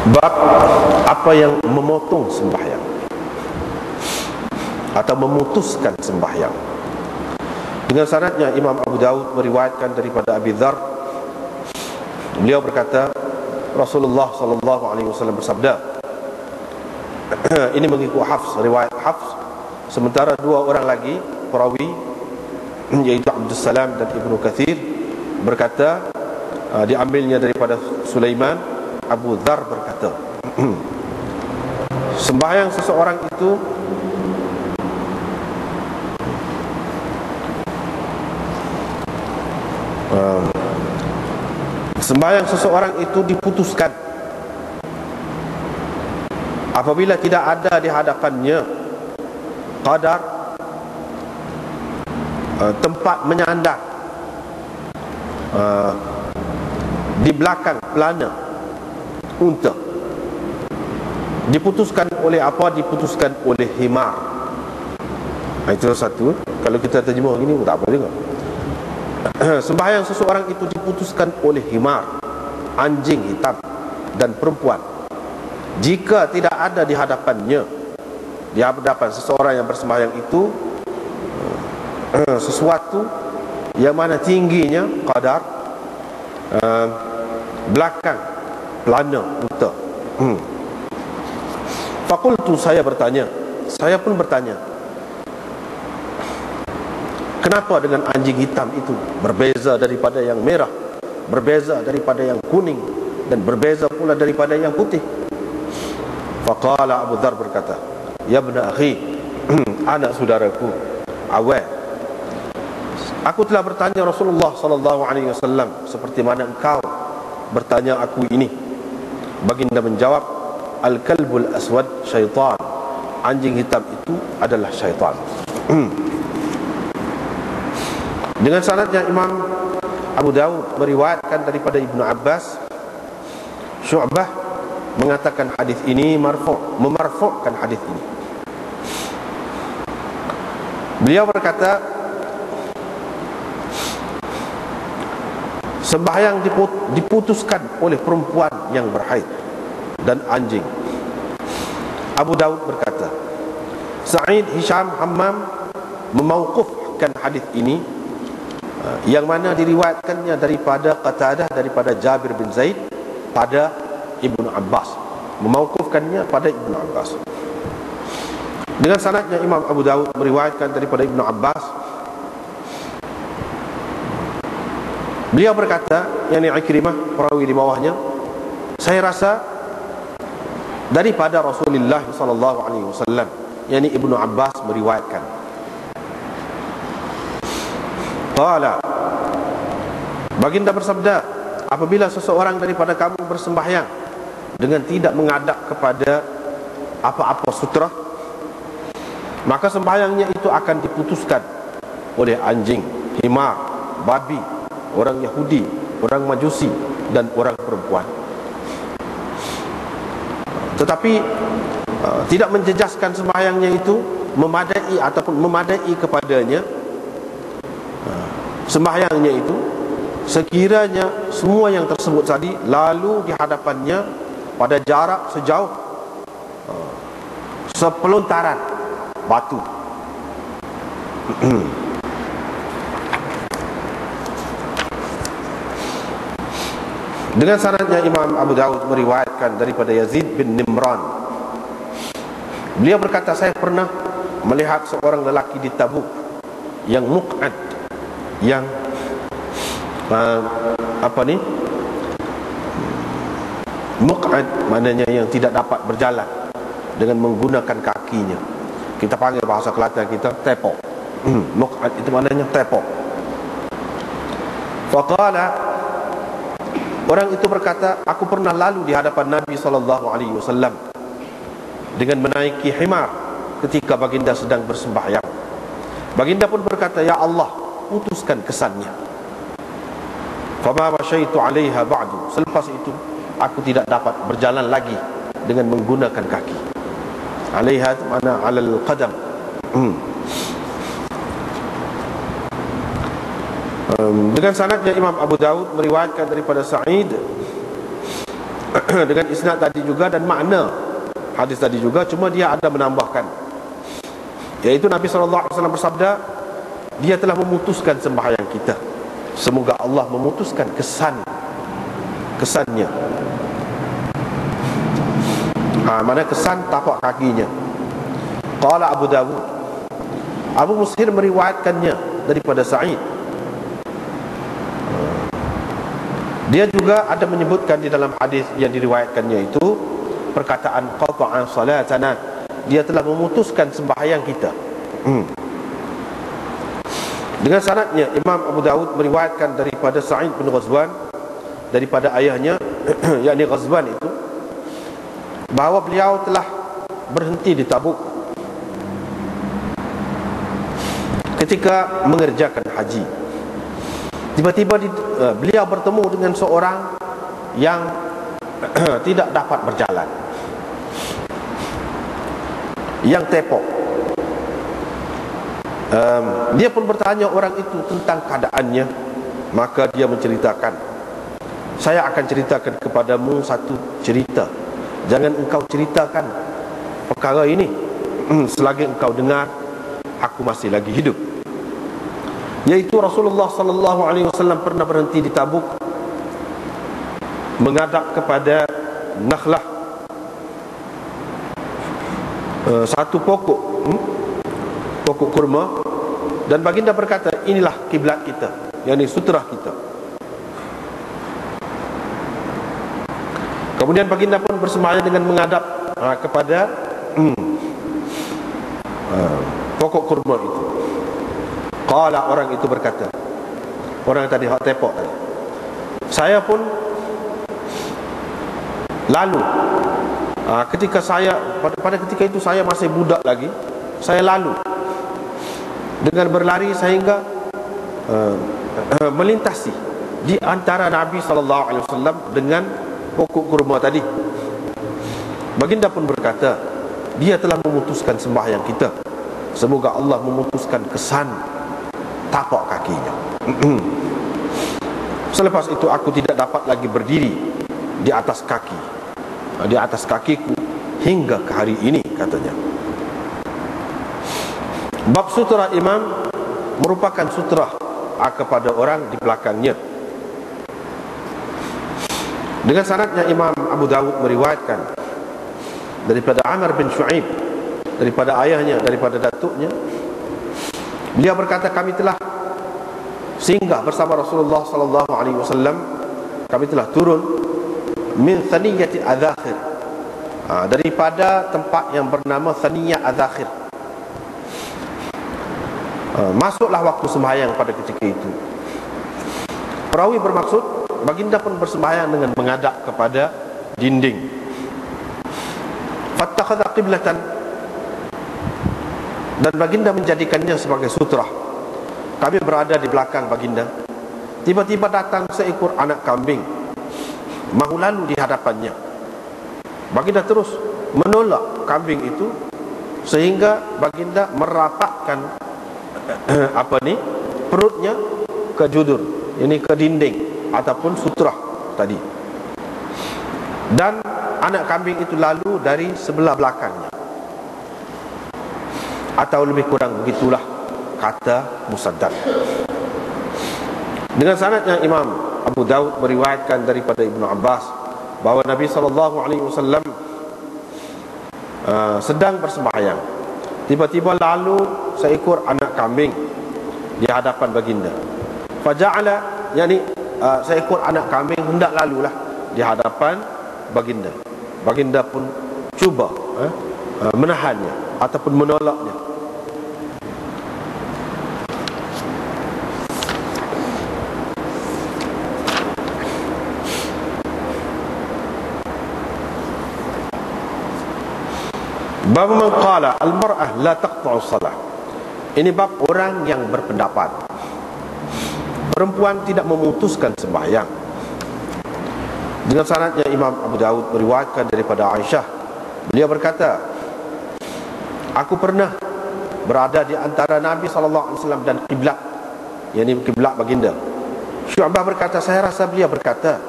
Bab apa yang memotong sembahyang atau memutuskan sembahyang. Dengan sanadnya Imam Abu Daud meriwayatkan daripada Abi Dzar, beliau berkata Rasulullah sallallahu alaihi wasallam bersabda, ini mengikut Hafs, riwayat Hafs, sementara dua orang lagi perawi yaitu Abdul Salam dan Ibnu Katsir berkata, diambilnya daripada Sulaiman, Abu Dzar berkata, sembahyang seseorang itu diputuskan apabila tidak ada di hadapannya qadar, tempat menyandar di belakang pelana unta. Diputuskan oleh apa? Diputuskan oleh himar. Itu satu. Kalau kita terjemah gini tak apa juga. Sembahyang seseorang itu diputuskan oleh himar, anjing hitam dan perempuan, jika tidak ada di hadapannya, di hadapan seseorang yang bersembahyang itu sesuatu yang mana tingginya qadar belakang pelana unta. Fakultu, saya pun bertanya, kenapa dengan anjing hitam itu berbeza daripada yang merah, berbeza daripada yang kuning, dan berbeza pula daripada yang putih? Faqala, Abu Dzar berkata, ya ibna akhi, anak saudaraku, awal, aku telah bertanya Rasulullah sallallahu alaihi wasallam seperti mana engkau bertanya aku ini. Baginda menjawab, al-kalbul aswad syaitan, anjing hitam itu adalah syaitan. Dengan sanadnya Imam Abu Daud meriwayatkan daripada Ibnu Abbas, Syu'bah mengatakan hadis ini memarfu'kan hadis ini. Beliau berkata, sembahyang diputuskan oleh perempuan yang berhaid dan anjing. Abu Daud berkata, Sa'id Hisham Hammam memauqufkan hadis ini, yang mana diriwayatkannya daripada Qatadah, daripada Jabir bin Zaid pada Ibnu Abbas, memauqufkannya pada Ibnu Abbas. Dengan sanadnya Imam Abu Daud meriwayatkan daripada Ibnu Abbas, beliau berkata, yakni Ikrimah, perawi di bawahnya, saya rasa daripada Rasulullah sallallahu alaihi wasallam, yakni Ibnu Abbas meriwayatkan. Qala, baginda bersabda, apabila seseorang daripada kamu bersembahyang dengan tidak menghadap kepada apa-apa sutra, maka sembahyangnya itu akan diputuskan oleh anjing, himar, babi, orang Yahudi, orang Majusi, dan orang perempuan. Tetapi tidak menjejaskan sembahyangnya itu memadai ataupun memadai kepadanya sembahyangnya itu, sekiranya semua yang tersebut tadi lalu di hadapannya pada jarak sejauh sepelontaran batu. Dengan sanadnya Imam Abu Daud meriwayatkan daripada Yazid bin Nimran, beliau berkata, saya pernah melihat seorang lelaki di Tabuk yang muq'ad, yang muq'ad maknanya yang tidak dapat berjalan dengan menggunakan kakinya. Kita panggil bahasa Kelantan kita tepok. Muq'ad itu maknanya tepok. Faqala, orang itu berkata, aku pernah lalu di hadapan Nabi SAW dengan menaiki himar ketika baginda sedang bersembahyang. Baginda pun berkata, ya Allah, putuskan kesannya. Fama masyaitu 'alaiha ba'du, selepas itu aku tidak dapat berjalan lagi dengan menggunakan kaki. 'Alaiha mana 'alal qadam. Dengan sanadnya Imam Abu Daud meriwayatkan daripada Sa'id dengan isnad tadi juga dan makna hadis tadi juga, cuma dia ada menambahkan, yaitu Nabi SAW bersabda, dia telah memutuskan sembahyang kita, semoga Allah memutuskan kesannya. Mana kesan tapak kakinya. Qala Abu Dawud, Abu Mushir meriwayatkannya daripada Sa'id. Dia juga ada menyebutkan di dalam hadis yang diriwayatkannya itu perkataan qata'a salatana, dia telah memutuskan sembahyang kita. Dengan sanadnya Imam Abu Dawud meriwayatkan daripada Sa'id bin Ghazwan daripada ayahnya yakni Ghazwan itu, bahawa beliau telah berhenti di Tabuk ketika mengerjakan haji. Tiba-tiba beliau bertemu dengan seorang yang tidak dapat berjalan, yang tepok. Dia pun bertanya orang itu tentang keadaannya. Maka dia menceritakan, saya akan ceritakan kepadamu satu cerita, jangan engkau ceritakan perkara ini selagi engkau dengar aku masih lagi hidup. Yaitu Rasulullah SAW pernah berhenti di Tabuk, menghadap kepada nakhlah, satu pokok kurma, dan baginda berkata, inilah kiblat kita, yakni sutrah kita. Kemudian baginda pun bersembahyang dengan menghadap kepada pokok kurma itu. Qala, orang itu berkata, orang yang tadi hak tepok tadi, saya pun lalu, ketika saya pada ketika itu saya masih budak lagi, saya lalu dengan berlari sehingga melintasi di antara Nabi SAW dengan pokok kurma tadi. Baginda pun berkata, dia telah memutuskan sembahyang kita, semoga Allah memutuskan kesan tapak kakinya. Selepas itu aku tidak dapat lagi berdiri di atas kakiku hingga ke hari ini, katanya. Bab sutra imam merupakan sutra kepada orang di belakangnya. Dengan sanadnya Imam Abu Dawud meriwayatkan daripada Amr bin Shu'aib, daripada ayahnya, daripada datuknya, beliau berkata, kami telah singgah bersama Rasulullah SAW, kami telah turun min Thaniyati Adzakhir, daripada tempat yang bernama Thaniyah Adzakhir. Masuklah waktu sembahyang pada ketika itu. Perawi bermaksud, baginda pun bersembahyang dengan menghadap kepada dinding. Fattakhadha qiblatan, dan baginda menjadikannya sebagai sutrah. Kami berada di belakang baginda. Tiba-tiba datang seekor anak kambing, mahu lalu di hadapannya. Baginda terus menolak kambing itu sehingga baginda merapatkan perutnya ke judur, ini ke dinding ataupun sutrah tadi. Dan anak kambing itu lalu dari sebelah belakangnya, atau lebih kurang begitulah kata Musaddad. Dengan sanadnya Imam Abu Dawud meriwayatkan daripada Ibnu Abbas bahawa Nabi SAW sedang bersembahyang, tiba-tiba lalu seekor anak kambing di hadapan baginda. Faja'ala, yakni seekor anak kambing hendak lalulah di hadapan baginda. Baginda pun cuba menahannya ataupun menolaknya. Bab man qala al-mar'ah la taqta'u salah. Ini bab orang yang berpendapat perempuan tidak memutuskan sembahyang. Dengan sanadnya Imam Abu Dawud meriwayatkan daripada Aisyah, beliau berkata, aku pernah berada di antara Nabi SAW dan kiblat, yakni kiblat baginda. Syu'bah berkata, saya rasa beliau berkata,